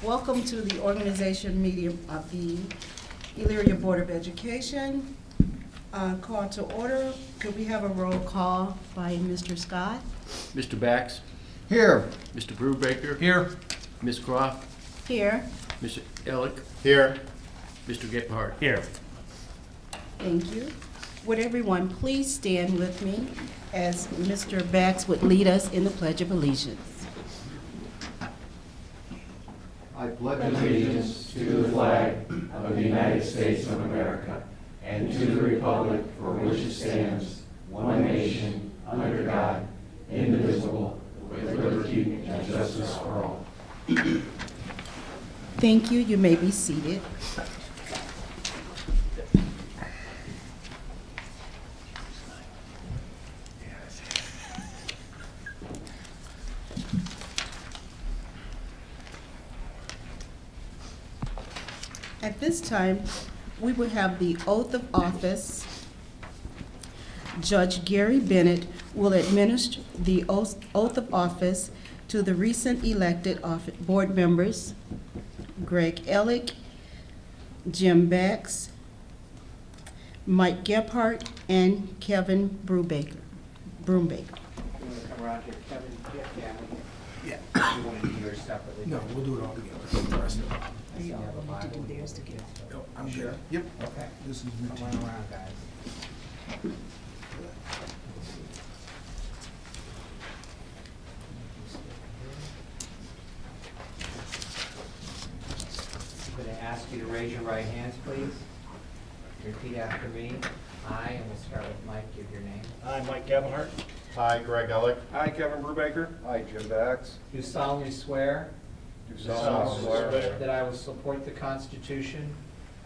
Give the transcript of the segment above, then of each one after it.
Welcome to the organization meeting of the Elyria Board of Education. Call to order. Could we have a roll call by Mr. Scott? Mr. Bax, Here. Mr. Brubaker, Here. Ms. Croft, Here. Mr. Ellick, Here. Mr. Gephardt. Here. Thank you. Would everyone please stand with me as Mr. Bax would lead us in the Pledge of Allegiance? I pledge allegiance to the flag of the United States of America and to the republic for which it stands, one nation, under God, indivisible, with liberty and justice for all. Thank you. You may be seated. At this time, we will have the oath of office. Judge Gary Bennett will administer the oath of office to the recent elected board members, Greg Ellick, Jim Bax, Mike Gephardt, and Kevin Brubaker. You want to come around here, Kevin, get down. Yeah. You want to do yours separately? No, we'll do it all together. I see you have a Bible. Oh, I'm Sure. good. Yep. Okay. This is Come me. on around, guys. I'm going to ask you to raise your right hands, please. Repeat after me. I, and we'll start with Mike, give your name. Hi, Mike Gephardt. Hi, Greg Ellick. Hi, Kevin Brubaker. Hi, Jim Bax. Do solemnly swear Do solemnly swear that I will support the Constitution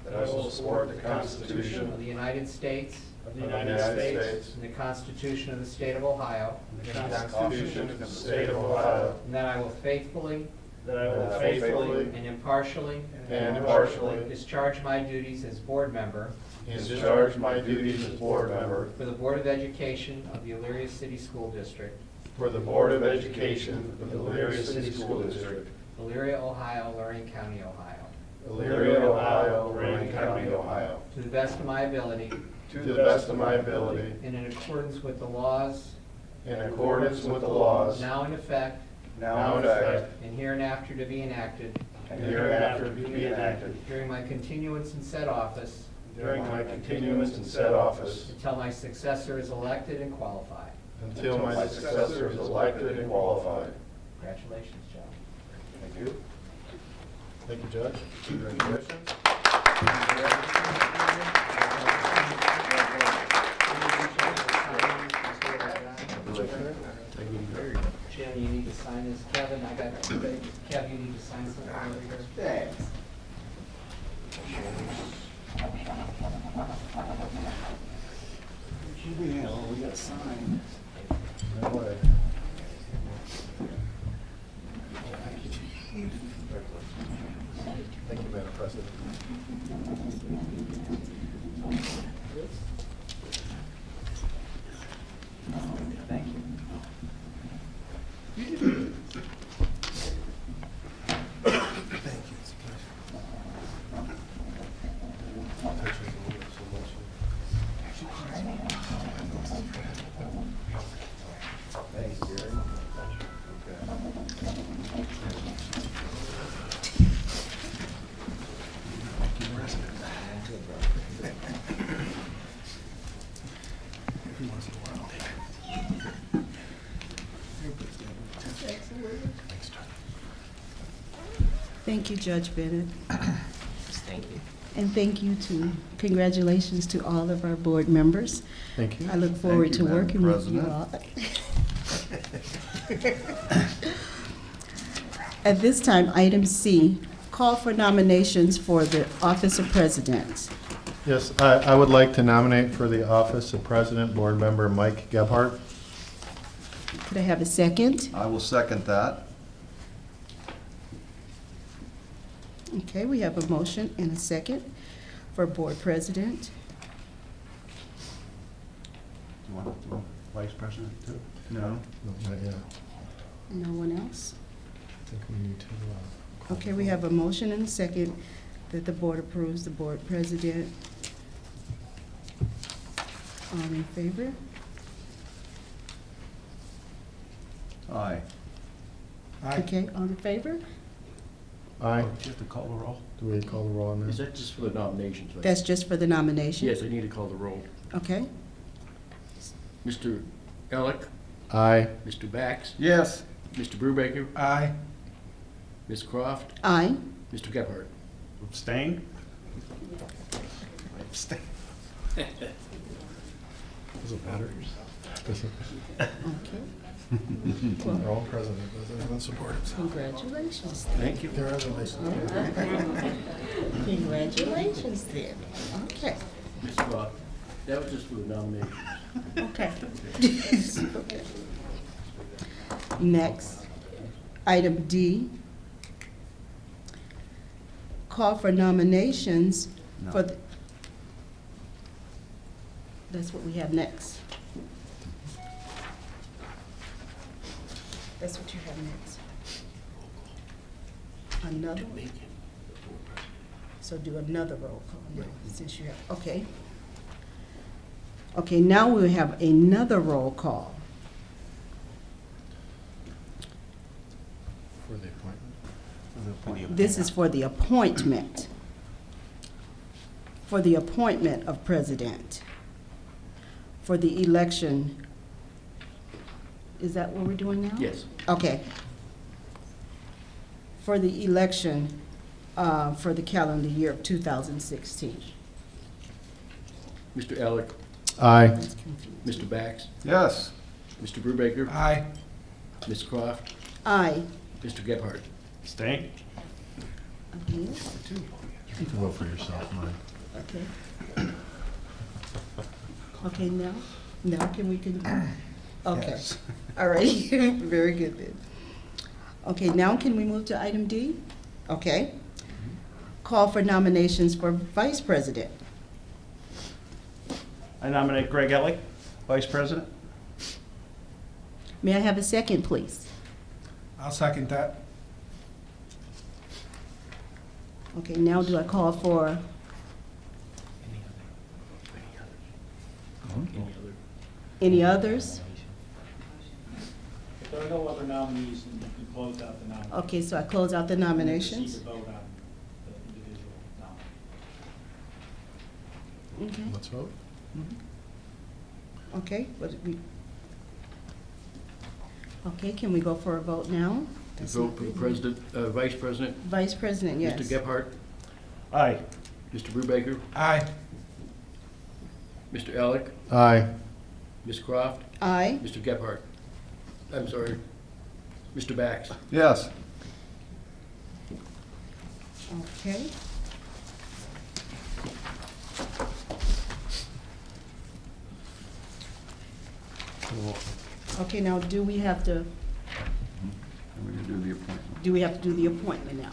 that I will support the Constitution of the United States Of of the the United States. and the Constitution of the State of Ohio, And and the Constitution of the State of Ohio, and that I will faithfully That I will and faithfully and impartially and impartially discharge my duties as board member discharge my duties as board member for the Board of Education of the Elyria City School District, for the Board of Education of the Elyria City School District, Elyria, Ohio, Lorraine County, Ohio, Elyria, Ohio, Lorraine County, Ohio, to the best of my ability to the best of my ability, and in accordance with the laws in accordance with the laws now in effect now in effect and hereinafter to be enacted and hereafter to be enacted during my continuance in said office during my continuance in said office until my successor is elected and qualified. until my successor is elected and qualified. Congratulations, Joe. Thank you. Thank you, Judge. Congratulations. Jim, you need to sign this. Kevin, I got, Kev, you need to sign something over here. Thanks. We got signed. No way. Thank you, Madam President. Thank you. Thanks, Gary. Every once in a while. Thank you, Judge Bennett. Thank you. And thank you congratulations to all of our board members. Thank you. I look forward to working with you all. At this time, item C, call for nominations for the office of president. Yes, I would like to nominate for the office of President Board Member Mike Gephardt. Could I have a second? I will second that. Okay, we have a motion and a second for board president. Do you want Vice President too? No. No, not yet. No one else? think we need to. Call Okay, the we roll. have a motion and a second that the board approves the board president. All in favor? Aye. Okay, all in favor? Aye. Do you have to call the roll? Do we call the roll on Is that? that just for the nominations? right? That's just for the nomination? Yes, I need to call the roll. Okay, Mr. Elick, Aye. Mr. Bax, Yes. Mr. Brubaker, Aye. Ms. Croft, aye. Mr. Gephardt. Abstain? Abstain. Does it matter? Does it? Okay, Our own president doesn't even support himself. congratulations. Thank you. Congratulations. Congratulations then. Okay, Ms. Croft, that was just for the nominations. okay. Next, item D. Call for nominations for No. the, that's what we have next. That's what you have next. Another one? So do another roll call now, since you have, okay. Okay, now we have another roll call. For the appointment? This is for the appointment. For the appointment of president. For the election. Is that what we're doing now? Yes. Okay. For the election, for the calendar year of 2016. Mr. Elick, Aye. That's confusing. Mr. Bax, Yes. Mr. Brubaker, Aye. Ms. Croft, Aye. Mr. Gephardt. Abstain? Again? You can vote for yourself, Mike. Okay. Okay, now can we okay, Yes. all right, very good then. Okay, now can we move to item D? Okay. Call for nominations for vice president. I nominate Greg Ellick, Vice President. May I have a second, please? I'll second that. Okay, now do I call for, any others? If there are no other nominees, then you can close out the nomination. Okay, so I close out the nominations. Proceed to vote on the individual nominee. Okay, Let's vote. okay, what did we? Okay, can we go for a vote now? To vote for the president, vice president, Vice President, yes. Mr. Gephardt, Aye. Mr. Brubaker, Aye. Mr. Elick, Aye. Ms. Croft, Aye. Mr. Gephardt. I'm sorry, Mr. Bax. Yes. Okay. Okay, now do we have to, And we can do the appointment. do we have to do the appointment now?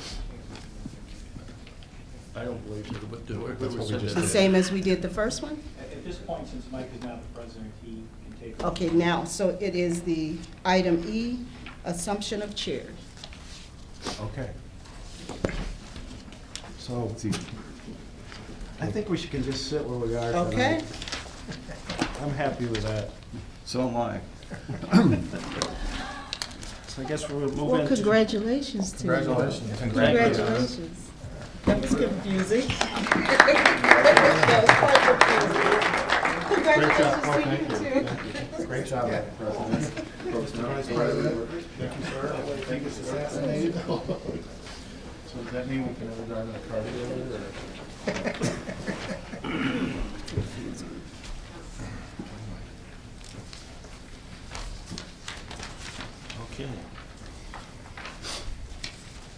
I don't believe so, but whoever That's what we said just that. The same as we did the first one? At this point, since Mike is now the president, he can take. Okay, now, so it is the item E, assumption of chair. Okay. So, I think we can just sit where we are tonight. Okay? I'm happy with that. So am I. So I guess we'll move Well, into. congratulations to you. Congratulations. Congratulations. That was confusing. That was quite confusing. Congratulations to you too. Great job, President. Vice President. Thank you, sir. I think it's assassinated. So does that mean we can never drive in a car together, or? Okay.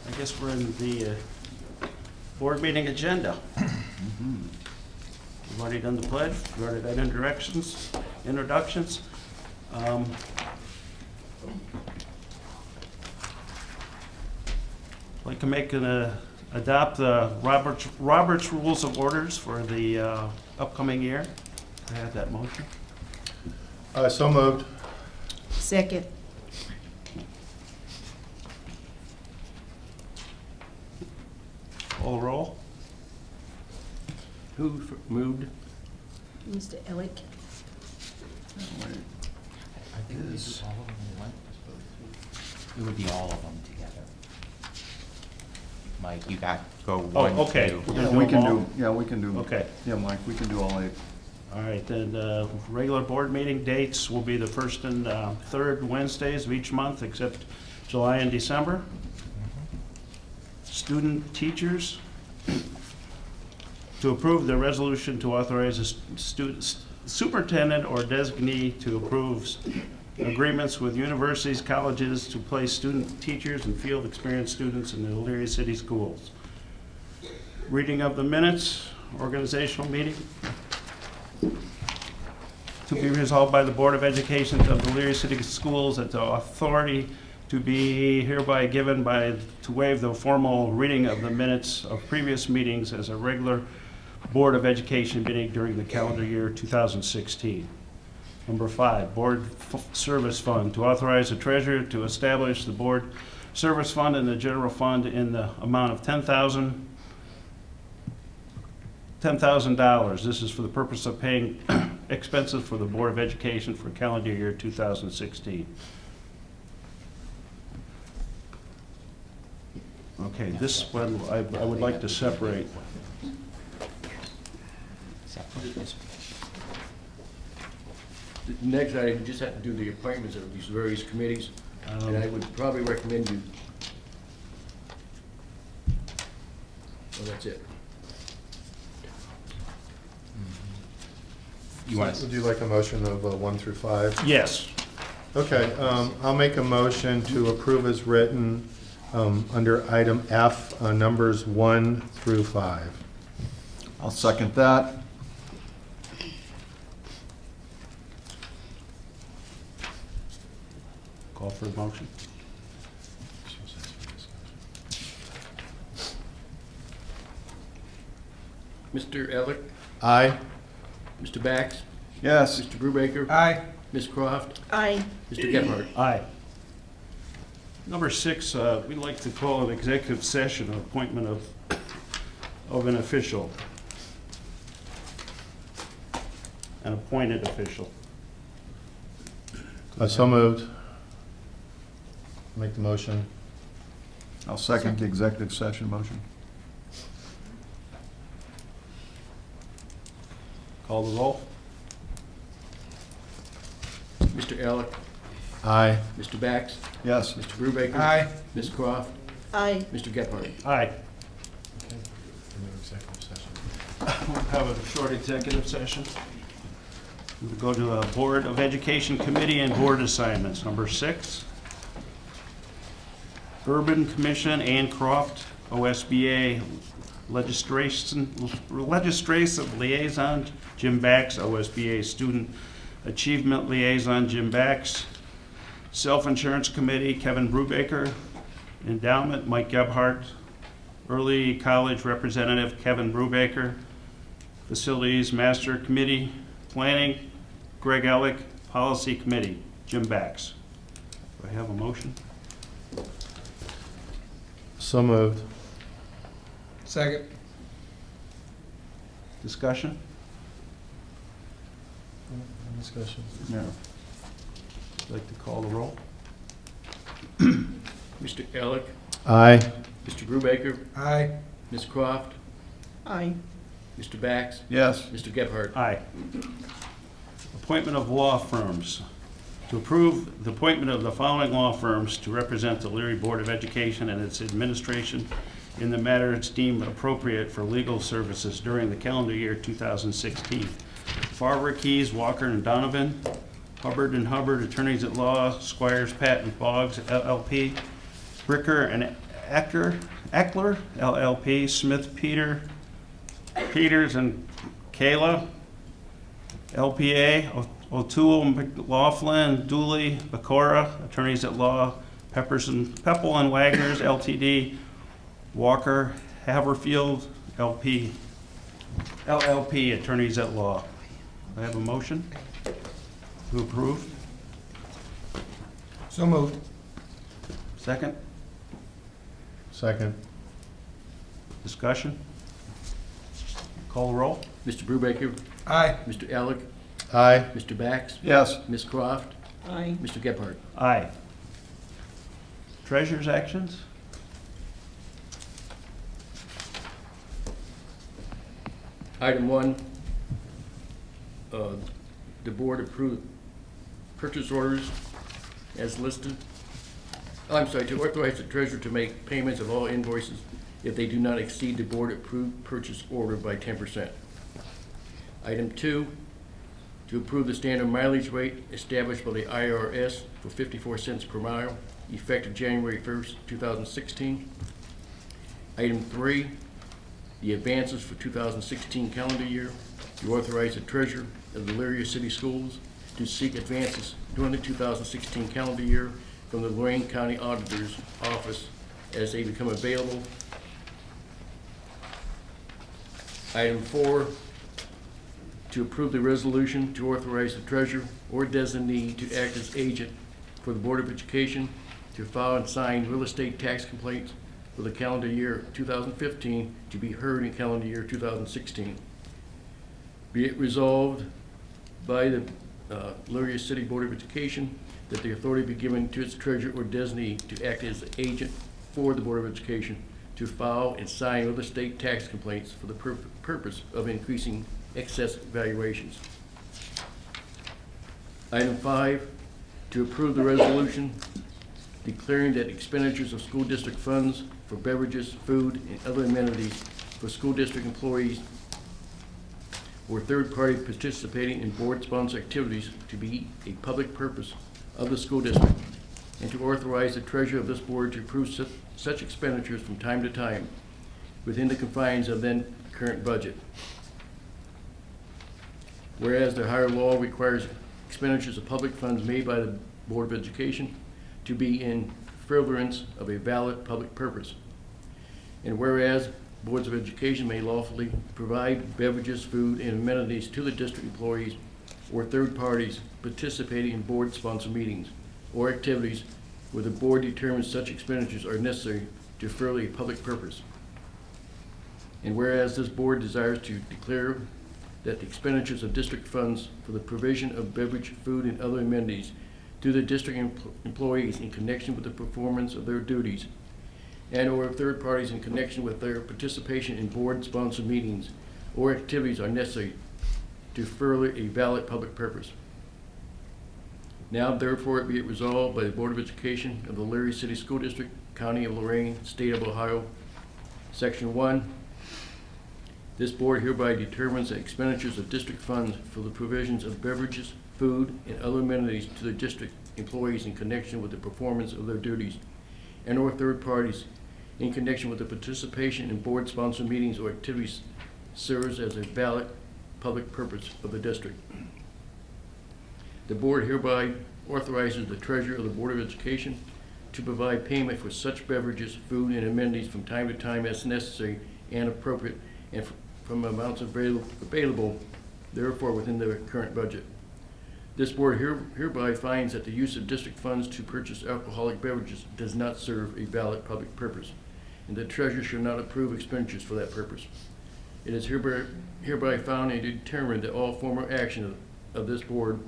I guess we're in the board meeting agenda. We've already done the pledge, we've already done introductions. I'd like to make adopt the Robert's Rules of Orders for the upcoming year. I have that motion. So moved. Second. Call the roll. Who moved? Mr. Elick? I think we do all of them in one. It would be all of them together. Mike, you got go one, okay. two. We're Yeah, gonna we do can them all? do, yeah, we can do. Okay. Yeah, Mike, we can do all 8. All right, then, regular board meeting dates will be the first and third Wednesdays of each month, except July and December. Student teachers, to approve the resolution to authorize a superintendent or designee to approve agreements with universities, colleges to place student teachers and field experienced students in the Elyria City Schools. Reading of the minutes, organizational meeting. To be resolved by the Board of Education of the Elyria City Schools that the authority to be hereby given to waive the formal reading of the minutes of previous meetings as a regular Board of Education meeting during the calendar year 2016. Number 5, Board Service Fund, to authorize the treasurer to establish the Board Service Fund and the General Fund in the amount of $10,000. This is for the purpose of paying expenses for the Board of Education for calendar year 2016. Okay, this one I would like to separate. Next, I just have to do the appointments of these various committees, and I would probably recommend you. Well, that's it. You want Would you like a motion of 1 through 5? Yes. Okay, I'll make a motion to approve as written under item F, numbers 1 through 5. I'll second that. Call for the motion. Mr. Elick, Aye. Mr. Bax, Yes. Mr. Brubaker, Aye. Ms. Croft, Aye. Mr. Gebhardt. Aye. Number 6, we'd like to call an executive session, an appointment of an official. An appointed official. So moved. Make the motion. I'll second the executive session motion. Call the roll. Mr. Elick, Aye. Mr. Bax, Yes. Mr. Brubaker. Aye. Ms. Croft, Aye. Mr. Gebhardt. Aye. We'll have a short executive session. We'll go to a Board of Education Committee and Board assignments. Number 6, Urban Commission, Ann Croft, OSBA Legislative Liaison, Jim Bax, OSBA Student Achievement Liaison, Jim Bax, Self-Insurance Committee, Kevin Brubaker, Endowment, Mike Gebhardt, Early College Representative, Kevin Brubaker, Facilities Master Committee, Planning, Greg Elick, Policy Committee, Jim Bax. Do I have a motion? So moved. Second. Discussion? Discussion. Yeah. Like to call the roll? Mr. Elick, Aye. Mr. Brubaker, Aye. Ms. Croft, Aye. Mr. Bax, Yes. Mr. Gebhardt. Aye. Appointment of law firms. To approve the appointment of the following law firms to represent the Leary Board of Education and its administration in the matter it's deemed appropriate for legal services during the calendar year 2016. Farber, Keys, Walker, and Donovan, Hubbard and Hubbard, Attorneys at Law, Squires, Patton, Boggs, LLP, Bricker and Eckler, LLP, Smith, Peters and Kayla, LPA, O'Toole, McLaughlin, Dooley, Bacora, Attorneys at Law, Pepple and Wagners, LTD, Walker, Haverfield, LLP, Attorneys at Law. I have a motion to approve. So moved. Second? Second. Discussion? Call the roll? Mr. Brubaker, Aye. Mr. Elick, Aye. Mr. Bax, Yes. Ms. Croft, Aye. Mr. Gebhardt. Aye. Treasurer's actions? Item 1, the board approved purchase orders as listed. I'm sorry, to authorize the treasurer to make payments of all invoices if they do not exceed the board-approved purchase order by 10%. Item 2, to approve the standard mileage rate established by the IRS for 54 cents per mile, effective January 1st, 2016. Item 3, the advances for 2016 calendar year, to authorize the treasurer of the Elyria City Schools to seek advances during the 2016 calendar year from the Lorraine County Auditor's Office as they become available. Item 4, to approve the resolution to authorize the treasurer or designee to act as agent for the Board of Education to file and sign real estate tax complaints for the calendar year 2015 to be heard in calendar year 2016. Be it resolved by the Elyria City Board of Education that the authority be given to its treasurer or designee to act as agent for the Board of Education to file and sign real estate tax complaints for the purpose of increasing excess valuations. Item 5, to approve the resolution declaring that expenditures of school district funds for beverages, food, and other amenities for school district employees or third party participating in board-sponsored activities to be a public purpose of the school district, and to authorize the treasurer of this board to approve such expenditures from time to time within the confines of then current budget. Whereas the higher law requires expenditures of public funds made by the Board of Education to be in furtherance of a valid public purpose. And whereas boards of education may lawfully provide beverages, food, and amenities to the district employees or third parties participating in board-sponsored meetings or activities where the board determines such expenditures are necessary to further a public purpose. And whereas this board desires to declare that the expenditures of district funds for the provision of beverage, food, and other amenities to the district employees in connection with the performance of their duties and/or third parties in connection with their participation in board-sponsored meetings or activities are necessary to further a valid public purpose. Now therefore it be it resolved by the Board of Education of the Elyria City School District, County of Lorraine, State of Ohio, Section 1, this board hereby determines that expenditures of district funds for the provisions of beverages, food, and other amenities to the district employees in connection with the performance of their duties and/or third parties in connection with the participation in board-sponsored meetings or activities serves as a valid public purpose of the district. The board hereby authorizes the treasurer of the Board of Education to provide payment for such beverages, food, and amenities from time to time as necessary and appropriate and from amounts available, therefore within the current budget. This board hereby finds that the use of district funds to purchase alcoholic beverages does not serve a valid public purpose, and the treasurer shall not approve expenditures for that purpose. It is hereby found and determined that all former action of this board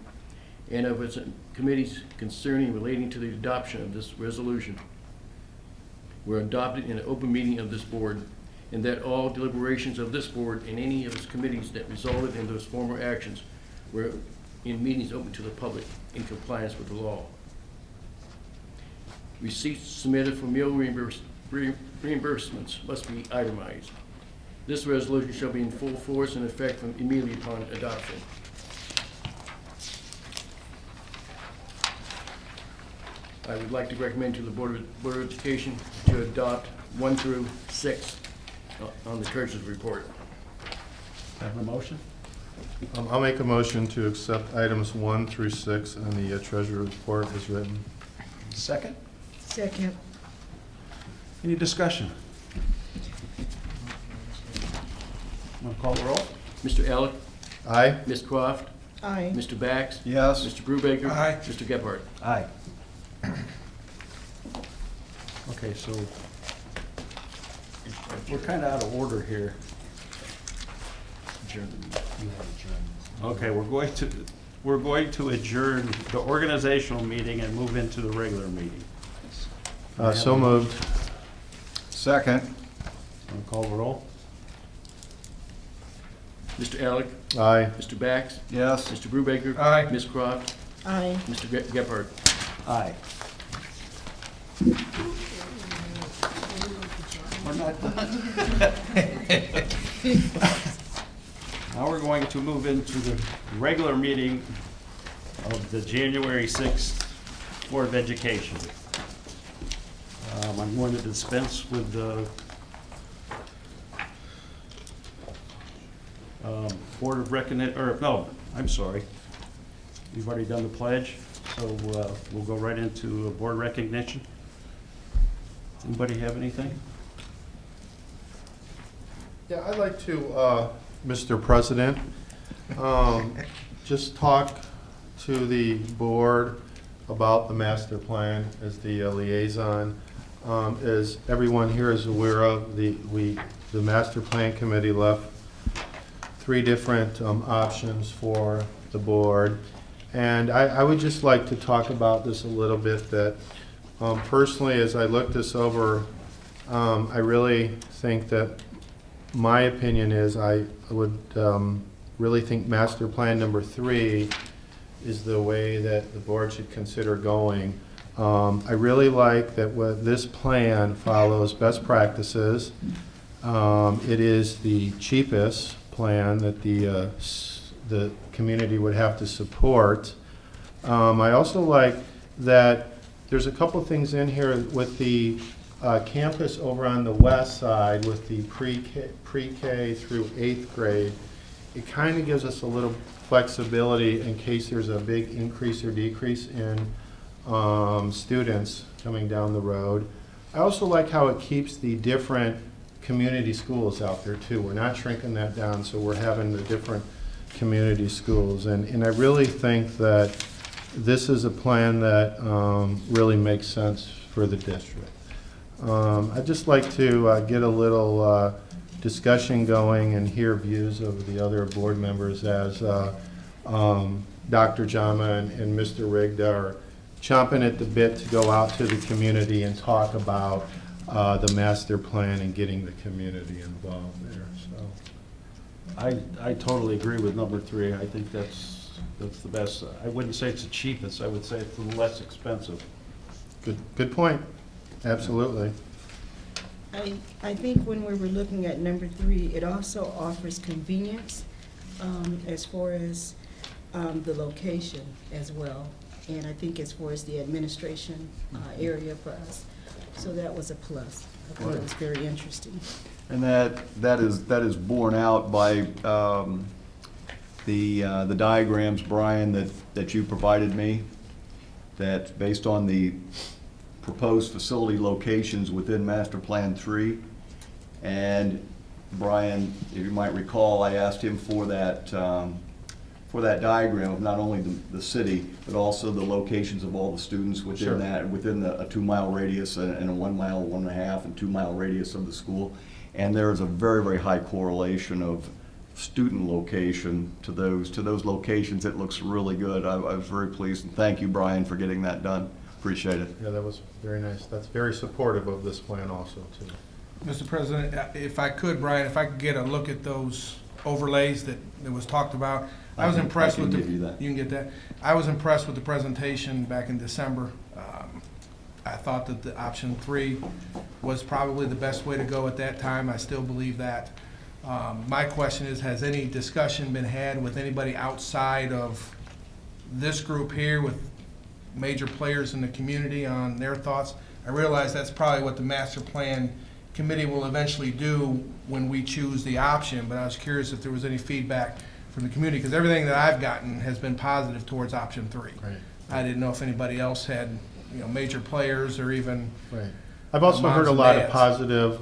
and of its committees concerning relating to the adoption of this resolution were adopted in an open meeting of this board, and that all deliberations of this board and any of its committees that resulted in those former actions were in meetings open to the public in compliance with the law. Receipts submitted for meal reimbursements must be itemized. This resolution shall be in full force and effect from immediately upon adoption. I would like to recommend to the Board of Education to adopt 1 through 6 on the treasurer's report. Have a motion? I'll make a motion to accept items 1 through 6 on the treasurer's report as written. Second? Second. Any discussion? Want to call the roll? Mr. Elick, Aye. Ms. Croft, Aye. Mr. Bax, Yes. Mr. Brubaker. Aye. Mr. Gebhardt. Aye. Okay, so We're kind of out of order here. Okay, we're going to adjourn the organizational meeting and move into the regular meeting. So moved. Second. Want to call the roll? Mr. Alec? Aye. Mr. Bax? Yes. Mr. Brubaker? Aye. Ms. Croft? Aye. Mr. Gephardt? Aye. We're not done. Now we're going to move into the regular meeting of the January 6th Board of Education. I'm going to dispense with the Board of Recognition, or no, I'm sorry. You've already done the pledge, so we'll go right into board recognition. Anybody have anything? Yeah, I'd like to, Mr. President, just talk to the board about the master plan as the liaison. As everyone here is aware of, the master plan committee left 3 different options for the board. And I would just like to talk about this a little bit, that personally, as I look this over, I really think that my opinion is I would really think master plan number 3 is the way that the board should consider going. I really like that this plan follows best practices. It is the cheapest plan that the community would have to support. I also like that there's a couple things in here with the campus over on the west side with the pre-K through 8th grade. It kind of gives us a little flexibility in case there's a big increase or decrease in students coming down the road. I also like how it keeps the different community schools out there too. We're not shrinking that down, so we're having the different community schools. And I really think that this is a plan that really makes sense for the district. I'd just like to get a little discussion going and hear views of the other board members as Dr. Jama and Mr. Rigda are chomping at the bit to go out to the community and talk about the master plan and getting the community involved there. So I totally agree with number 3. I think that's the best. I wouldn't say it's the cheapest. I would say it's the less expensive. good point. Absolutely. I think when we were looking at number 3, it also offers convenience as far as the location as well. And I think as far as the administration area for us. So that was a plus. I thought it was very interesting. And that is borne out by the diagrams, Brian, that you provided me, that based on the proposed facility locations within Master Plan 3. And Brian, if you might recall, I asked him for that diagram of not only the city, but also the locations of all the students within Sure. that, within a 2-mile radius and a 1 mile, 1.5, and 2-mile radius of the school. And there is a very, very high correlation of student location to those locations. It looks really good. I was very pleased, and thank you, Brian, for getting that done. Appreciate it. Yeah, that was very nice. That's very supportive of this plan also, too. Mr. President, if I could, Brian, if I could get a look at those overlays that was talked about. I was impressed with the. I can give you that. You can get that. I was impressed with the presentation back in December. I thought that the option 3 was probably the best way to go at that time. I still believe that. My question is, has any discussion been had with anybody outside of this group here, with major players in the community on their thoughts? I realize that's probably what the master plan committee will eventually do when we choose the option, but I was curious if there was any feedback from the community, because everything that I've gotten has been positive towards option 3. Right. I didn't know if anybody else had, major players or even. Right. I've also Moms heard a and lot of dads. positive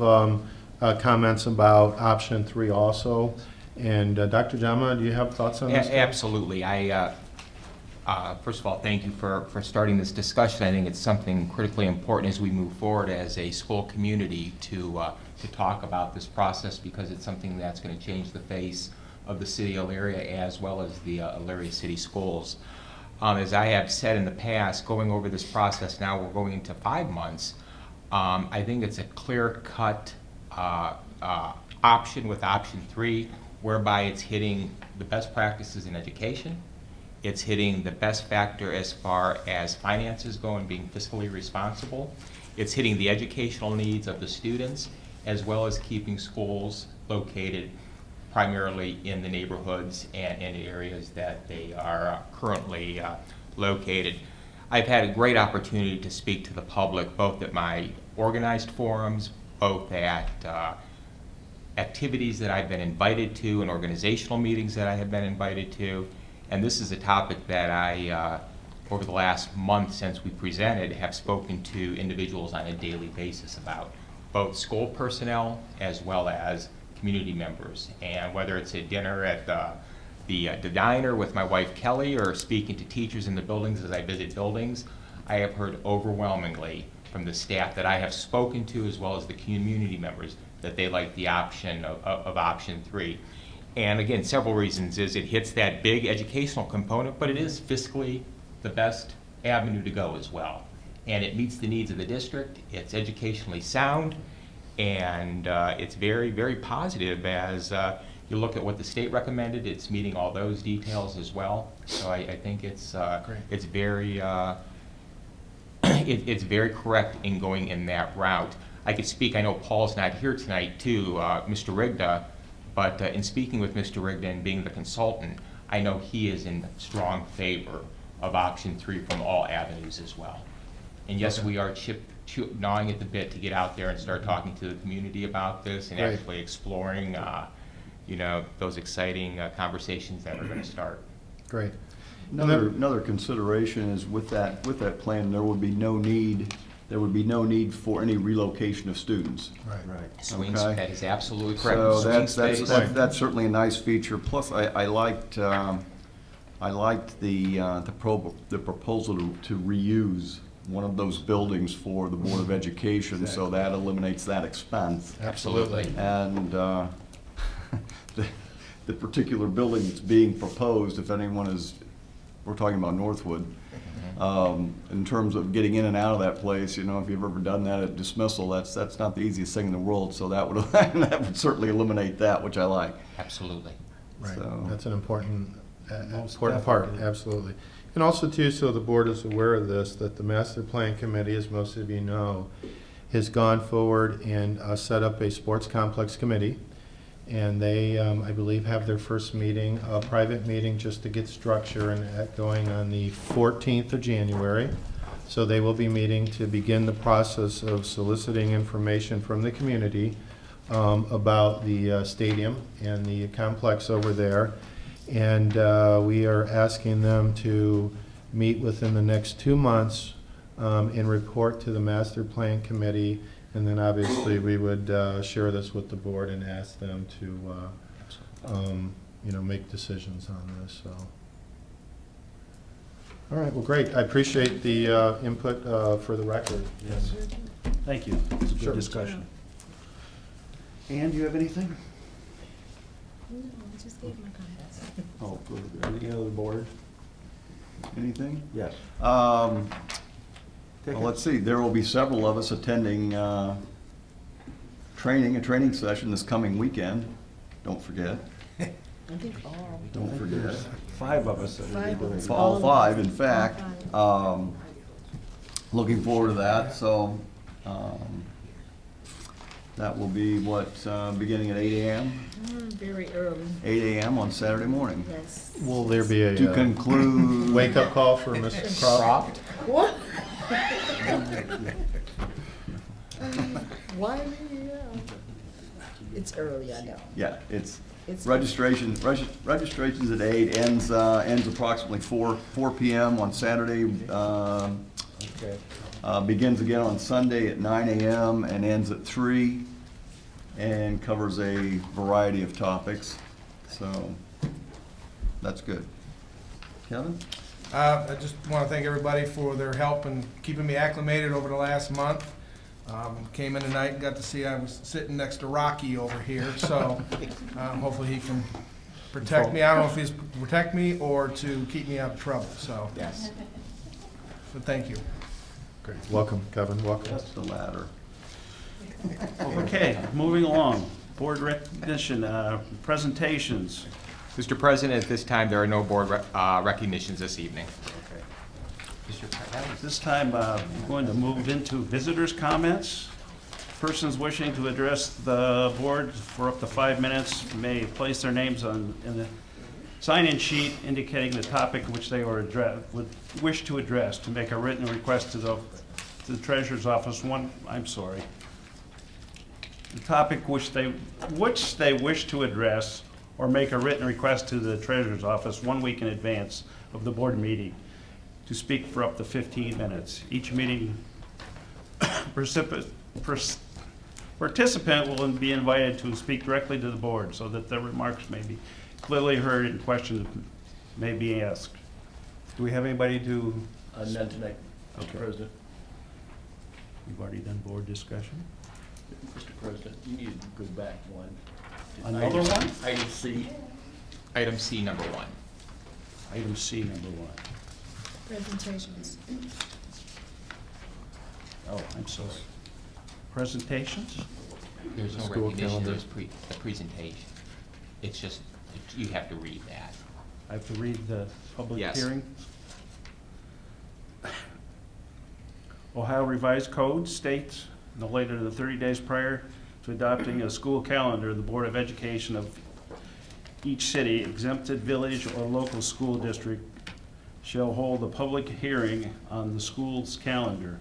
comments about option 3 also. And Dr. Jama, do you have thoughts on this? Absolutely. First of all, thank you for starting this discussion. I think it's something critically important as we move forward as a school community to talk about this process, because it's something that's going to change the face of the city of Elyria as well as the Elyria City Schools. As I have said in the past, going over this process now, we're going into 5 months. I think it's a clear-cut option with option 3, whereby it's hitting the best practices in education. It's hitting the best factor as far as finances go and being fiscally responsible. It's hitting the educational needs of the students, as well as keeping schools located primarily in the neighborhoods and in areas that they are currently located. I've had a great opportunity to speak to the public, both at my organized forums, both at activities that I've been invited to and organizational meetings that I have been invited to. And this is a topic that I, over the last month since we presented, have spoken to individuals on a daily basis about, both school personnel as well as community members. And whether it's a dinner at the diner with my wife Kelly, or speaking to teachers in the buildings as I visit buildings, I have heard overwhelmingly from the staff that I have spoken to, as well as the community members, that they like the option of option 3. And again, several reasons is it hits that big educational component, but it is fiscally the best avenue to go as well. And it meets the needs of the district, it's educationally sound, and it's very, very positive as you look at what the state recommended. It's meeting all those details as well. So I think it's very it's very correct in going in that route. I could speak, I know Paul's not here tonight too, Mr. Rigda, but in speaking with Mr. Rigda and being the consultant, I know he is in strong favor of option 3 from all avenues as well. And yes, we are gnawing at the bit to get out there and start talking to the community about this and Right. actually exploring, you know, those exciting conversations that are going to start. Great. Another consideration is with that plan, there would be no need for any relocation of students. Right. Swing, Okay. that is absolutely correct. So Swing space. that's certainly a nice feature. Plus, I liked the proposal to reuse one of those buildings for the Board of Education, so that eliminates that expense. Absolutely. And the particular building that's being proposed, if anyone is, we're talking about Northwood, in terms of getting in and out of that place, you know, if you've ever done that at dismissal, that's not the easiest thing in the world, so that would that would certainly eliminate that, which I like. Absolutely. Right, So- that's an important Most part, definitely. absolutely. And also too, so the board is aware of this, that the master plan committee, as most of you know, has gone forward and set up a sports complex committee. And they, I believe, have their first meeting, a private meeting, just to get structure and that going on the 14th of January. So they will be meeting to begin the process of soliciting information from the community about the stadium and the complex over there. And we are asking them to meet within the next 2 months and report to the master plan committee. And then obviously we would share this with the board and ask them to, you know, make decisions on this. So, all right, well, great. I appreciate the input for the record. Yes. Thank you. It's a Sure. good discussion. Ann, do you have anything? No, I just gave my comments. Oh, for any other board? Anything? Yes. Well, let's see, there will be several of us attending a training session this coming weekend. Don't forget. I think all. Don't forget. 5 of us. Five of us. All 5, in fact. All Looking forward to that, so that will be beginning at 8 a.m.? Very early, 8 a.m. on Saturday morning. yes. Will there be a To conclude. wake-up call for Mrs. Croft? What? Why me? Yeah. It's early, I know. Yeah, it's It's- registration's at 8, ends approximately 4 p.m. on Saturday. Okay. Begins again on Sunday at 9 a.m. and ends at 3, and covers a variety of topics. So that's good. Kevin? I just want to thank everybody for their help in keeping me acclimated over the last month. Came in tonight and got to see I was sitting next to Rocky over here, so hopefully he can protect me. I don't know if he's to protect me or to keep me out of trouble, so. Yes. But thank you. Great. Welcome, Kevin, welcome. That's the latter. Okay, moving along. Board recognition, presentations. Mr. President, at this time, there are no board recognitions this evening. Mr. President. At this time, we're going to move into visitors' comments. Persons wishing to address the board for up to 5 minutes may place their names in the sign-in sheet indicating the topic which they would wish to address. To make a written request to the treasurer's office, the topic which they wish to address, or make a written request to the treasurer's office 1 week in advance of the board meeting to speak for up to 15 minutes. Each meeting participant will be invited to speak directly to the board so that their remarks may be clearly heard and questions may be asked. Do we have anybody to? None tonight, Mr. Okay. President. We've already done board discussion. Mr. President, you need to go back one. Another one? Item C. Item C, number 1. Item C, number 1. Presentations. Oh, I'm sorry. Presentations? There's no School recognition, calendar. there's a presentation. It's just, you have to read that. I have to read the public Yes. hearing. Ohio Revised Code states, no later than 30 days prior to adopting a school calendar, the Board of Education of each city, exempted village, or local school district shall hold a public hearing on the school's calendar,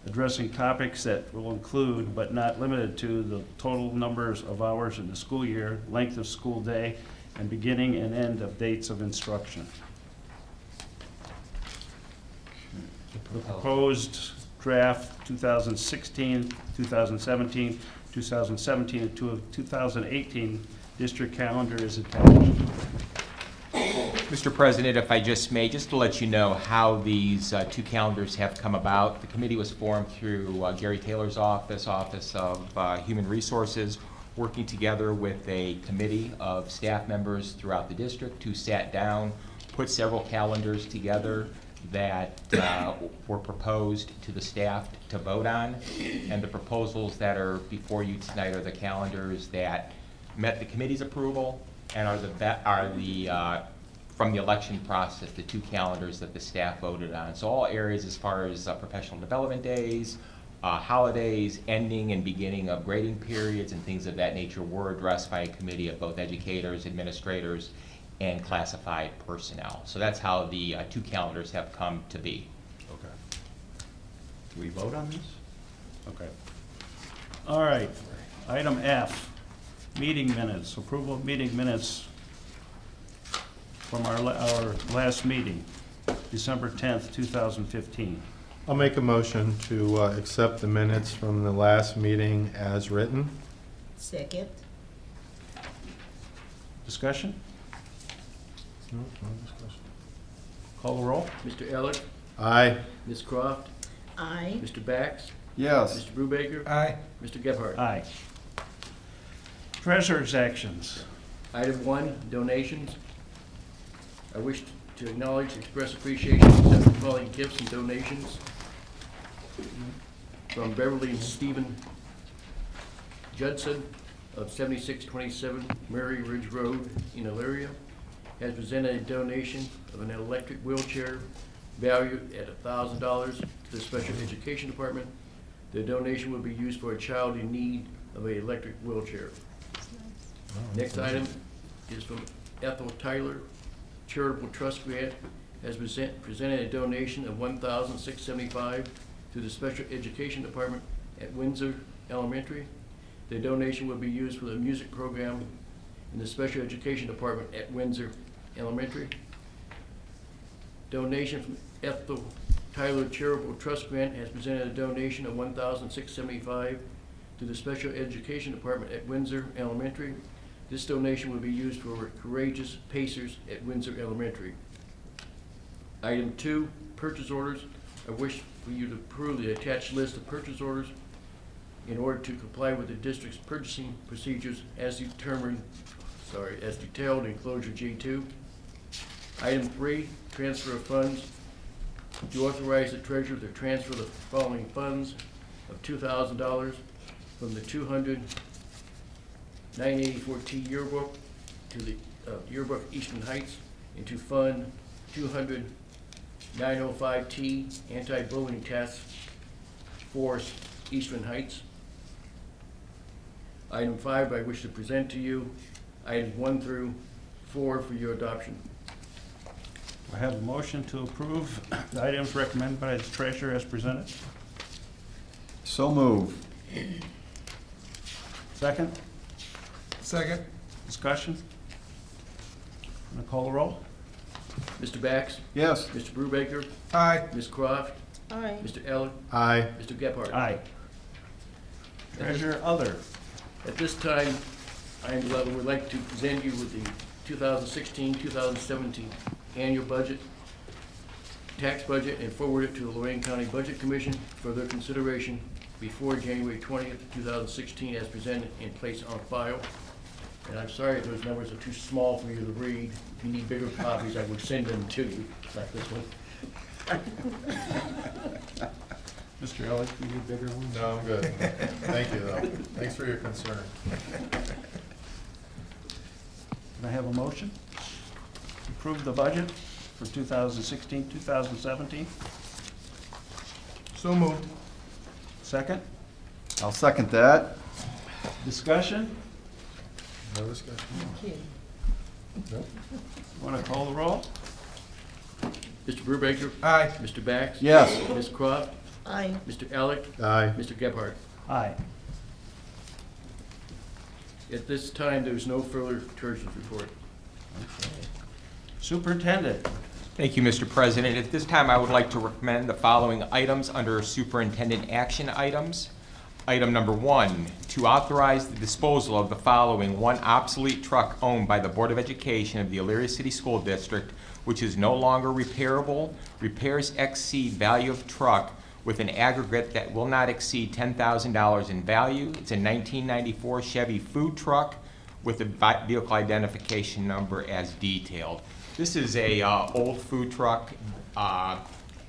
addressing topics that will include, but not limited to, the total numbers of hours in the school year, length of school day, and beginning and end of dates of instruction. The proposed draft 2016, 2017, 2017, and 2018 district calendar is attached. Mr. President, if I just may, just to let you know how these 2 calendars have come about. The committee was formed through Gary Taylor's Office of Human Resources, working together with a committee of staff members throughout the district who sat down, put several calendars together that were proposed to the staff to vote on. And the proposals that are before you tonight are the calendars that met the committee's approval and are from the election process, the 2 calendars that the staff voted on. So all areas as far as professional development days, holidays, ending and beginning of grading periods and things of that nature were addressed by a committee of both educators, administrators, and classified personnel. So that's how the 2 calendars have come to be. Okay. Do we vote on this? Okay. All right. Item F, meeting minutes, approval of meeting minutes from our last meeting, December 10th, 2015. I'll make a motion to accept the minutes from the last meeting as written. Second. Discussion? No, no discussion. Call the roll. Mr. Elick, Aye. Ms. Croft, Aye. Mr. Bax, Yes. Mr. Brubaker, Aye. Mr. Gebhardt. Aye. Treasurer's actions. Item 1, donations. I wish to acknowledge, express appreciation, accept the following gifts and donations from Beverly and Stephen Judson of 7627 Mary Ridge Road in Elyria, has presented a donation of an electric wheelchair valued at $1,000 to the Special Education Department. The donation will be used for a child in need of an electric wheelchair. Next item is from Ethel Tyler Charitable Trust Grant, has presented a donation of $1,675 to the Special Education Department at Windsor Elementary. The donation will be used for the music program in the Special Education Department at Windsor Elementary. Donation from Ethel Tyler Charitable Trust Grant has presented a donation of $1,675 to the Special Education Department at Windsor Elementary. This donation will be used for Courageous Pacers at Windsor Elementary. Item 2, purchase orders. I wish for you to approve the attached list of purchase orders in order to comply with the district's purchasing procedures as detailed in enclosure G2. Item 3, transfer of funds. To authorize the treasurer to transfer the following funds of $2,000 from the 200 984T yearbook to the yearbook Eastern Heights into Fund 200 905T anti-bullying task force Eastern Heights. Item 5, I wish to present to you items 1 through 4 for your adoption. Do I have a motion to approve the items recommended by the treasurer as presented? So move. Second? Second. Discussion? Want to call the roll? Mr. Bax? Yes. Mr. Brubaker? Aye. Ms. Croft? Aye. Mr. Elick? Aye. Mr. Gephardt? Aye. Treasurer, other. At this time, I would like to present you with the 2016-2017 annual budget, tax budget, and forward it to the Lorraine County Budget Commission for their consideration before January 20th, 2016, as presented and placed on file. And I'm sorry if those numbers are too small for you to read. If you need bigger copies, I would send them to you, like this one. Mr. Elick, you need bigger ones? No, I'm good. Thank you, though. Thanks for your concern. Can I have a motion? Approve the budget for 2016, 2017? So moved. Second? I'll second that. Discussion? No discussion? Nope. Want to call the roll? Mr. Brubaker? Aye. Mr. Bax? Yes. Ms. Croft? Aye. Mr. Elick? Aye. Mr. Gephardt? Aye. At this time, there is no further treasurer's report. Superintendent? Thank you, Mr. President. At this time, I would like to recommend the following items under superintendent action items. Item number 1, to authorize the disposal of the following: one obsolete truck owned by the Board of Education of the Elyria City School District, which is no longer repairable. Repairs exceed value of truck with an aggregate that will not exceed $10,000 in value. It's a 1994 Chevy food truck with a vehicle identification number as detailed. This is a old food truck.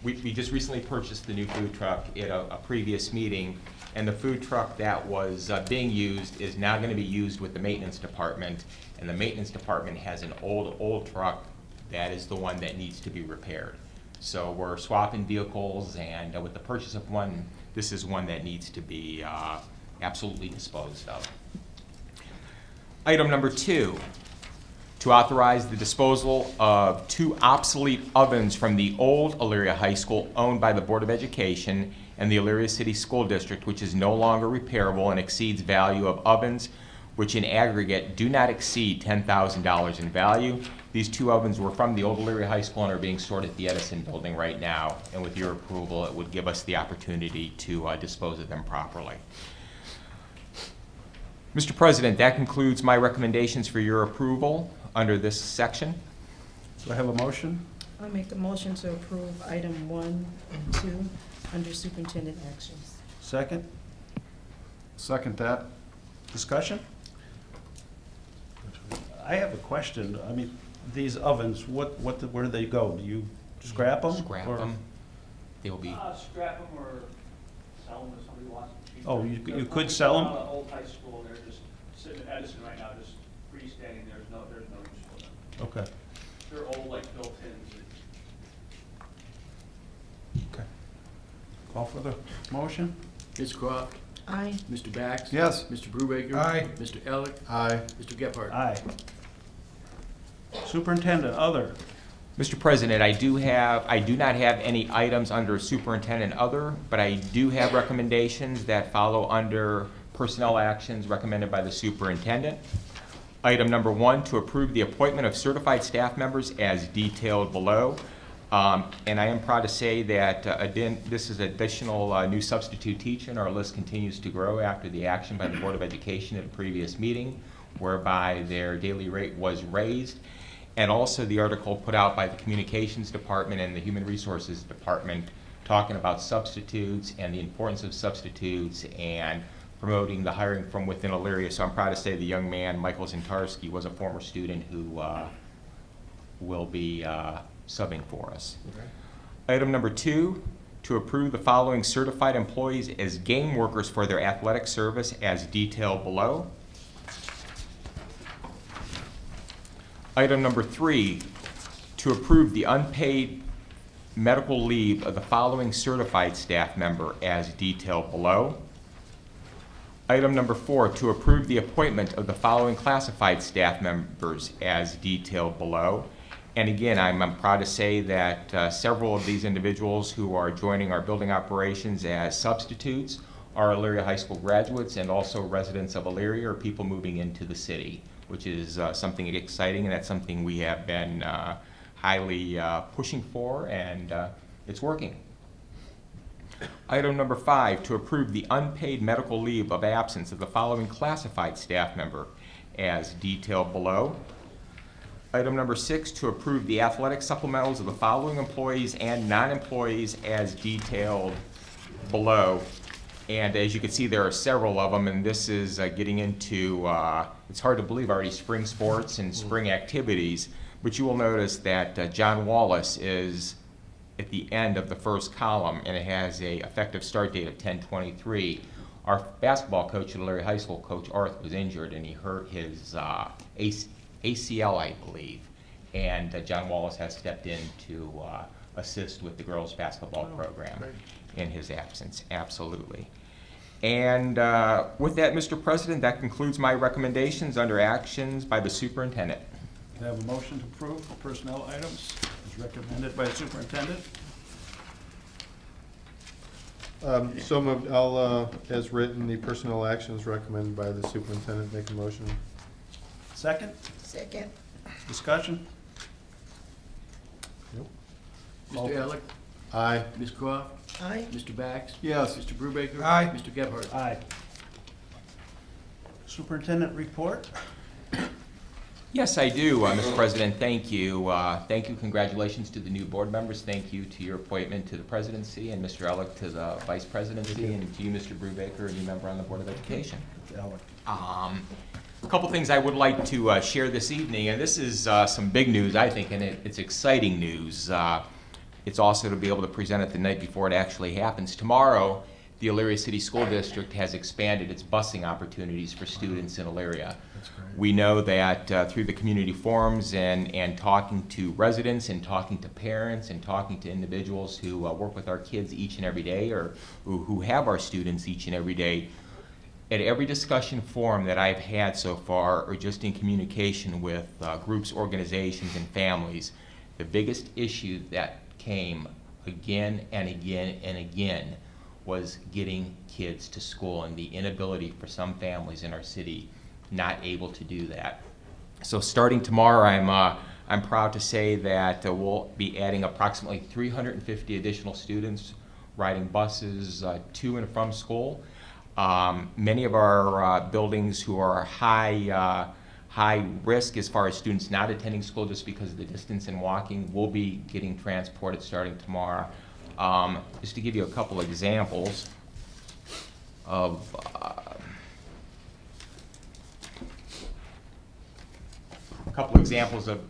We just recently purchased the new food truck at a previous meeting, and the food truck that was being used is now going to be used with the maintenance department, and the maintenance department has an old truck that is the one that needs to be repaired. So we're swapping vehicles, and with the purchase of one, this is one that needs to be absolutely disposed of. Item number 2, to authorize the disposal of 2 obsolete ovens from the old Elyria High School owned by the Board of Education and the Elyria City School District, which is no longer repairable and exceeds value of ovens, which in aggregate do not exceed $10,000 in value. These 2 ovens were from the old Elyria High School and are being stored at the Edison building right now. And with your approval, it would give us the opportunity to dispose of them properly. Mr. President, that concludes my recommendations for your approval under this section. Do I have a motion? I make a motion to approve item 1 and 2 under superintendent actions. Second? Second that. Discussion? I have a question. I mean, these ovens, where do they go? Do you scrap them? Scrap or- them. They will be, Scrap them or sell them if somebody wants them cheap. Oh, you They're could sell 'em? on the old high school, they're just sitting at Edison right now, just freestanding, there's no use for them. Okay. They're old, like built-ins. Okay. Call for the motion? Ms. Croft? Aye. Mr. Bax? Yes. Mr. Brubaker? Aye. Mr. Elick? Aye. Mr. Gephardt? Aye. Superintendent, other. Mr. President, I do not have any items under superintendent other, but I do have recommendations that follow under personnel actions recommended by the superintendent. Item number 1, to approve the appointment of certified staff members as detailed below. And I am proud to say that this is additional new substitute teacher, and our list continues to grow after the action by the Board of Education at a previous meeting, whereby their daily rate was raised. and also the article put out by the Communications Department and the Human Resources Department talking about substitutes and the importance of substitutes and promoting the hiring from within Elyria. So I'm proud to say the young man, Michael Zintarski, was a former student who will be subbing for us. Item number 2, to approve the following certified employees as game workers for their athletic service as detailed below. Item number 3, to approve the unpaid medical leave of the following certified staff member as detailed below. Item number 4, to approve the appointment of the following classified staff members as detailed below. And again, I'm proud to say that several of these individuals who are joining our building operations as substitutes are Elyria High School graduates and also residents of Elyria or people moving into the city, which is something exciting, and that's something we have been highly pushing for, and it's working. Item number 5, to approve the unpaid medical leave of absence of the following classified staff member as detailed below. Item number 6, to approve the athletic supplementals of the following employees and non-employees as detailed below. And as you can see, there are several of them, and this is getting into, it's hard to believe already, spring sports and spring activities. But you will notice that John Wallace is at the end of the first column, and it has a effective start date of 10/23. Our basketball coach at Elyria High School, Coach Arth, was injured, and he hurt his ACL, I believe. And John Wallace has stepped in to assist with the girls' basketball program in his absence, absolutely. And with that, Mr. President, that concludes my recommendations under actions by the superintendent. Can I have a motion to approve the personnel items as recommended by the superintendent? So moved. I'll, as written, the personnel actions recommended by the superintendent, make a motion. Second? Second. Discussion? Mr. Alec? Aye. Ms. Croft? Aye. Mr. Bax? Yes. Mr. Brubaker? Aye. Mr. Gebhardt? Aye. Superintendent report? Yes, I do, Mr. President. Thank you. Thank you. Congratulations to the new board members. Thank you to your appointment to the presidency, and Mr. Ellick to the vice presidency, and to you, Mr. Brubaker, a new member on the Board of Education. A couple things I would like to share this evening, and this is some big news, I think, and it's exciting news. It's also to be able to present it the night before it actually happens. Tomorrow, the Elyria City School District has expanded its busing opportunities for students in Elyria. We know that through the community forums and talking to residents and talking to parents and talking to individuals who work with our kids each and every day, or who have our students each and every day, at every discussion forum that I've had so far, or just in communication with groups, organizations, and families, the biggest issue that came again and again and again was getting kids to school, and the inability for some families in our city not able to do that. So starting tomorrow, I'm proud to say that we'll be adding approximately 350 additional students riding buses to and from school. Many of our buildings who are high risk as far as students not attending school just because of the distance and walking will be getting transported starting tomorrow. Just to give you a couple examples of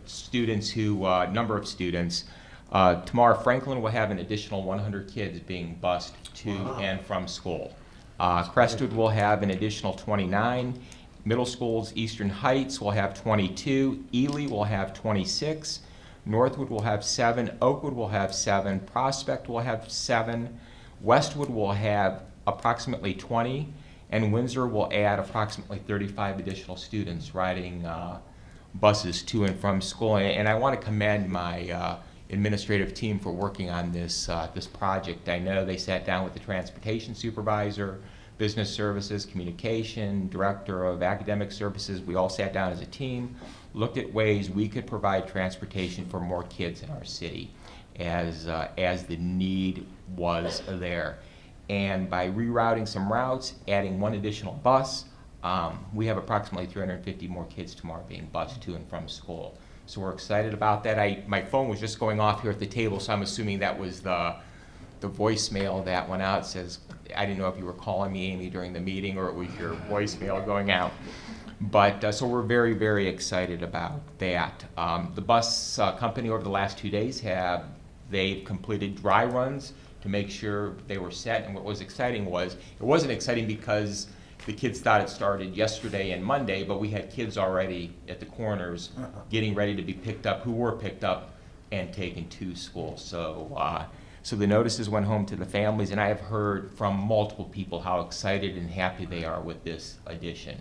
students who, number of students. Tomorrow, Franklin will have an additional 100 kids being bused to and from school. Crestwood will have an additional 29. Middle schools, Eastern Heights will have 22. Ely will have 26. Northwood will have 7. Oakwood will have 7. Prospect will have 7. Westwood will have approximately 20. And Windsor will add approximately 35 additional students riding buses to and from school. And I want to commend my administrative team for working on this project. I know they sat down with the transportation supervisor, business services, communication, director of academic services. We all sat down as a team, looked at ways we could provide transportation for more kids in our city as the need was there. And by rerouting some routes, adding one additional bus, we have approximately 350 more kids tomorrow being bused to and from school. So we're excited about that. My phone was just going off here at the table, so I'm assuming that was the voicemail that went out. It says, I didn't know if you were calling me, Amy, during the meeting, or it was your voicemail going out. But, so we're very, very excited about that. The bus company over the last 2 days they've completed dry runs to make sure they were set. And what was exciting was, it wasn't exciting because the kids thought it started yesterday and Monday, but we had kids already at the corners getting ready to be picked up, who were picked up and taken to school. So, so the notices went home to the families, and I have heard from multiple people how excited and happy they are with this addition.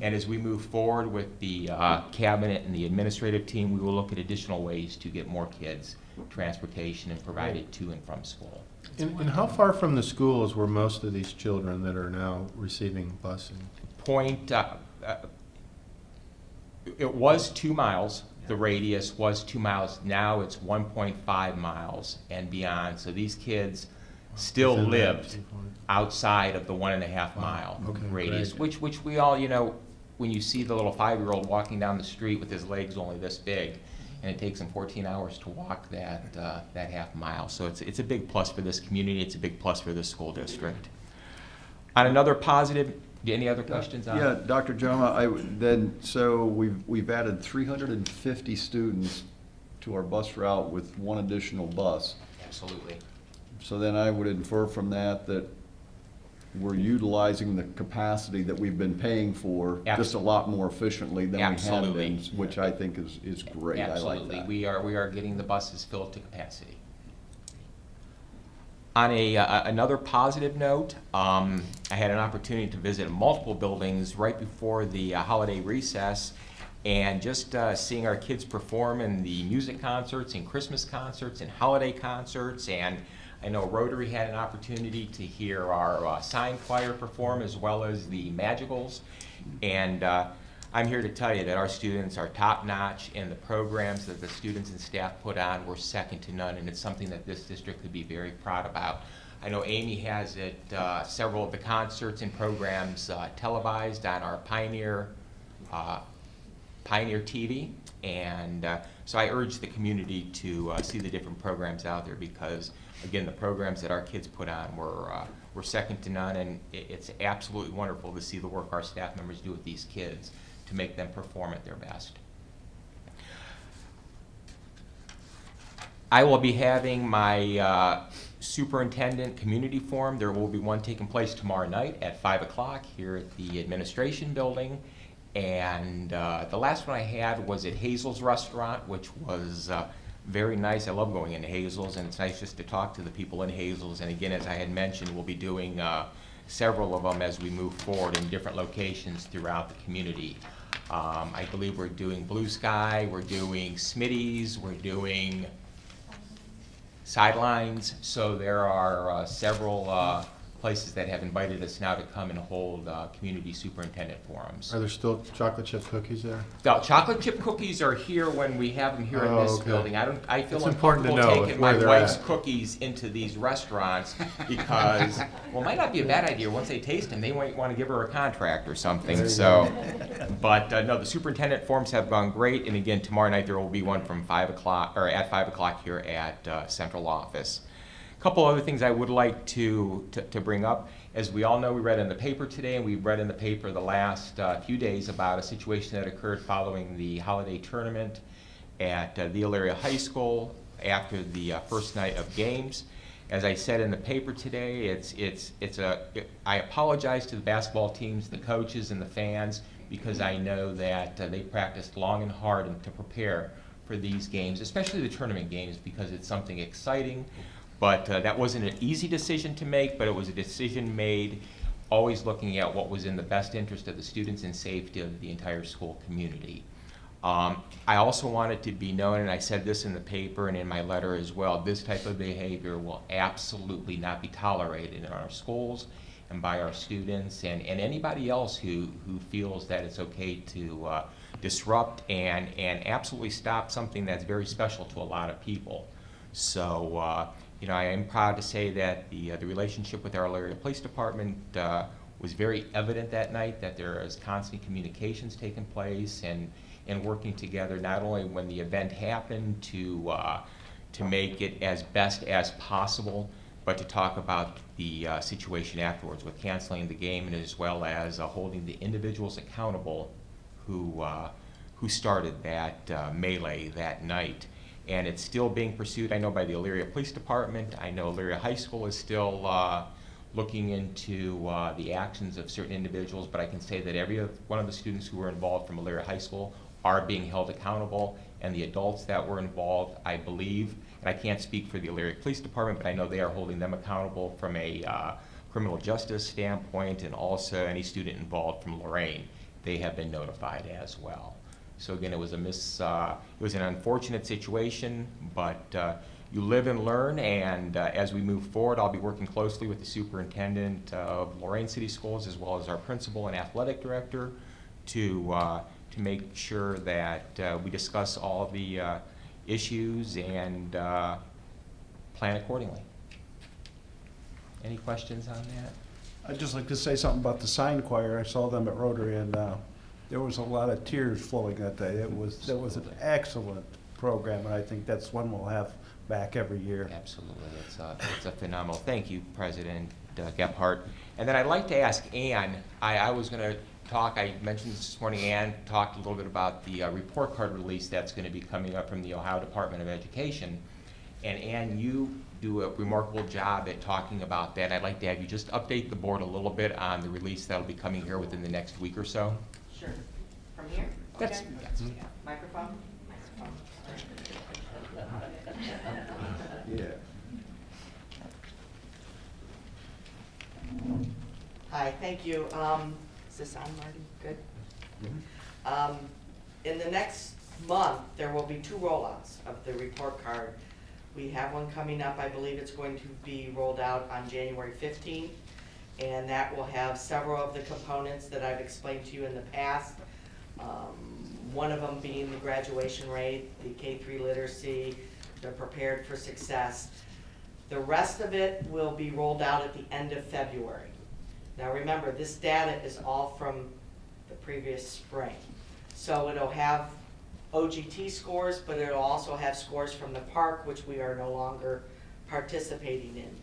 And as we move forward with the cabinet and the administrative team, we will look at additional ways to get more kids transportation and provide it to and from school. And how far from the schools were most of these children that are now receiving busing? It was 2 miles. The radius was 2 miles. Now it's 1.5 miles and beyond. So these kids still Within that lived viewpoint. outside of the 1.5 mile Okay, radius, great. which we all, you know, when you see the little 5-year-old walking down the street with his legs only this big, and it takes him 14 hours to walk that half mile. So it's a big plus for this community. It's a big plus for this school district. On another positive, any other questions on? Yeah, Dr. Joma, so we've added 350 students to our bus route with one additional bus. Absolutely. So then I would infer from that we're utilizing the capacity that we've been paying for just a lot more efficiently than we had Absolutely. been, which I think is great. I like Absolutely. that. We are getting the buses filled to capacity. On another positive note, I had an opportunity to visit multiple buildings right before the holiday recess, and just seeing our kids perform in the music concerts and Christmas concerts and holiday concerts. And I know Rotary had an opportunity to hear our sign choir perform, as well as the Magicals. And I'm here to tell you that our students are top-notch, and the programs that the students and staff put on were second to none, and it's something that this district could be very proud about. I know Amy has several of the concerts and programs televised on our Pioneer TV, and so I urge the community to see the different programs out there, because again, the programs that our kids put on were second to none, and it's absolutely wonderful to see the work our staff members do with these kids to make them perform at their best. I will be having my superintendent community forum. There will be one taking place tomorrow night at 5 o'clock here at the administration building. And the last one I had was at Hazel's Restaurant, which was very nice. I love going into Hazel's, and it's nice just to talk to the people in Hazel's. And again, as I had mentioned, we'll be doing several of them as we move forward in different locations throughout the community. I believe we're doing Blue Sky, we're doing Smitty's, we're doing Sidelines. So there are several places that have invited us now to come and hold community superintendent forums. Are there still chocolate chip cookies there? The chocolate chip cookies are here when we have them here in this okay. building. I feel It's important to uncomfortable know taking where my they're wife's at. cookies into these restaurants because, well, it might not be a bad idea. Once they taste them, they might want to give her a contract or something. There you So, but no, the superintendent forums have gone great. And again, tomorrow night there will be one from 5 o'clock or at 5 o'clock here at central office. A couple other things I would like to bring up. As we all know, we read in the paper today, and we've read in the paper the last few days about a situation that occurred following the holiday tournament at the Elyria High School after the first night of games. As I said in the paper today, I apologize to the basketball teams, the coaches, and the fans, because I know that they practiced long and hard to prepare for these games, especially the tournament games, because it's something exciting. But that wasn't an easy decision to make, but it was a decision made always looking at what was in the best interest of the students and safety of the entire school community. I also wanted to be known, and I said this in the paper and in my letter as well, this type of behavior will absolutely not be tolerated in our schools and by our students and anybody else who feels that it's okay to disrupt and absolutely stop something that's very special to a lot of people. So, you know, I am proud to say that the relationship with our Elyria Police Department was very evident that night, that there is constant communications taking place, and and working together not only when the event happened to make it as best as possible, but to talk about the situation afterwards with canceling the game, and as well as holding the individuals accountable who started that melee that night. And it's still being pursued, I know, by the Elyria Police Department. I know Elyria High School is still looking into the actions of certain individuals, but I can say that every one of the students who were involved from Elyria High School are being held accountable, and the adults that were involved, I believe, and I can't speak for the Elyria Police Department, but I know they are holding them accountable from a criminal justice standpoint, and also any student involved from Lorraine, they have been notified as well. So again, it was an unfortunate situation, but you live and learn, and as we move forward, I'll be working closely with the superintendent of Lorraine City Schools, as well as our principal and athletic director, to make sure that we discuss all the issues and plan accordingly. Any questions on that? I'd just like to say something about the sign choir. I saw them at Rotary, and there was a lot of tears flowing that day. It was an excellent program, and I think that's one we'll have back every year. Absolutely, it's a phenomenal. Thank you, President Gephardt. And then I'd like to ask Ann. I was going to talk. I mentioned this morning. Ann talked a little bit about the report card release that's going to be coming up from the Ohio Department of Education. And Ann, you do a remarkable job at talking about that. I'd like to have you just update the board a little bit on the release that'll be coming here within the next week or so. Sure. From here? That's, Okay. yes. Microphone? Yeah. Hi, thank you. Is this on, Marty? Good? In the next month, there will be 2 rollouts of the report card. We have one coming up. I believe it's going to be rolled out on January 15th, and that will have several of the components that I've explained to you in the past. One of them being the graduation rate, the K-3 literacy, the prepared for success. The rest of it will be rolled out at the end of February. Now remember, this data is all from the previous spring. So it'll have OGT scores, but it'll also have scores from the park, which we are no longer participating in.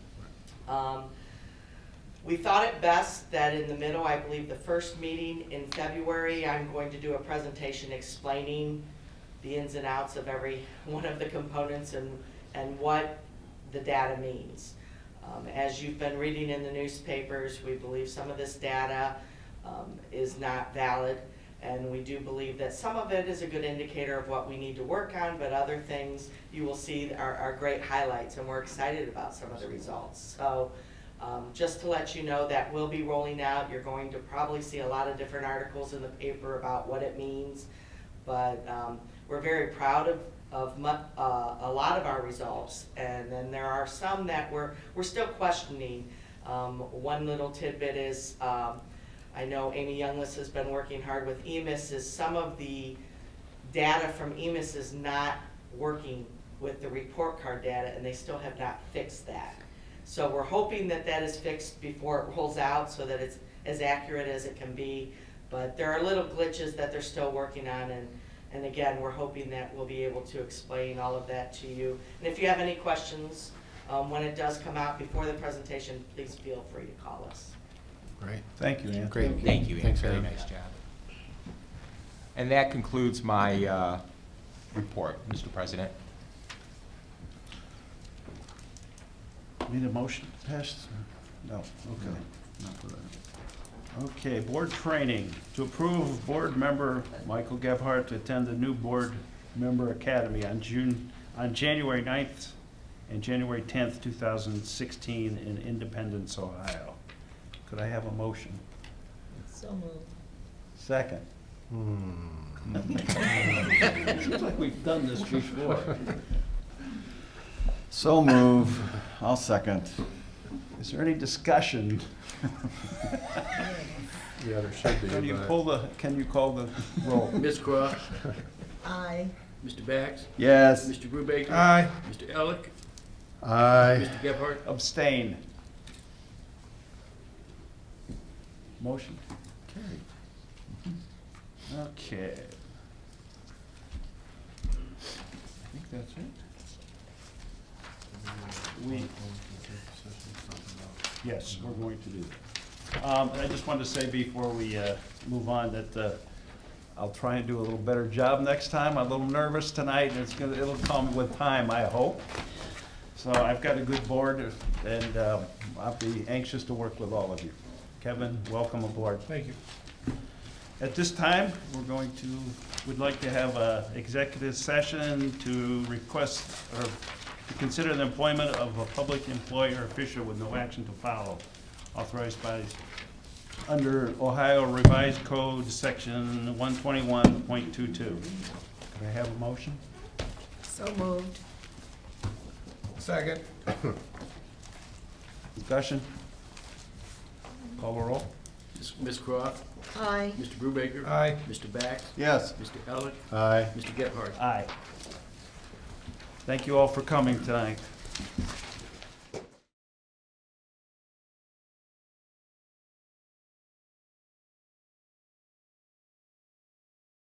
We thought it best that in the middle, I believe the first meeting in February, I'm going to do a presentation explaining the ins and outs of every one of the components and what the data means. As you've been reading in the newspapers, we believe some of this data is not valid, and we do believe that some of it is a good indicator of what we need to work on, but other things you will see are great highlights, and we're excited about some of the results. So just to let you know, that will be rolling out. You're going to probably see a lot of different articles in the paper about what it means, but we're very proud of a lot of our results, and then there are some that we're still questioning. One little tidbit is, I know Amy Youngless has been working hard with EMIS, is some of the data from EMIS is not working with the report card data, and they still have not fixed that. So we're hoping that that is fixed before it rolls out so that it's as accurate as it can be, but there are little glitches that they're still working on, and again, we're hoping that we'll be able to explain all of that to you. And if you have any questions, when it does come out before the presentation, please feel free to call us. Great. Thank you, Ann. Great. Thank you, Ann. Thanks, Very Ann. nice job. And that concludes my report, Mr. President. Need a motion passed? No, okay. Not for that. Okay, board training. To approve board member Michael Gebhardt to attend the new board member academy on January 9th and January 10th, 2016 in Independence, Ohio. Could I have a motion? So moved. Second. Seems like we've done this before. So move. I'll second. Is there any discussion? Yeah, there should be. Can you but- can you call the roll? Ms. Croft, Aye. Mr. Bax, Yes. Mr. Brubaker. Aye. Mr. Elick, Aye. Mr. Gephardt. Abstain. Motion carried. Okay. think that's it. We, yes, we're going to do that. I just wanted to say before we move on that I'll try and do a little better job next time. I'm a little nervous tonight, and it'll come with time, I hope. So I've got a good board, and I'll be anxious to work with all of you. Kevin, welcome aboard. Thank you. At this time, we'd like to have an executive session to request, or to consider the employment of a public employee or official with no action to follow, authorized by, under Ohio Revised Code, Section 121.22. Could I have a motion? So moved. Second. Discussion? Call the roll. Ms. Croft? Aye. Mr. Brubaker? Aye. Mr. Bax? Yes. Mr. Elick? Aye. Mr. Gephardt? Aye. Thank you all for coming tonight.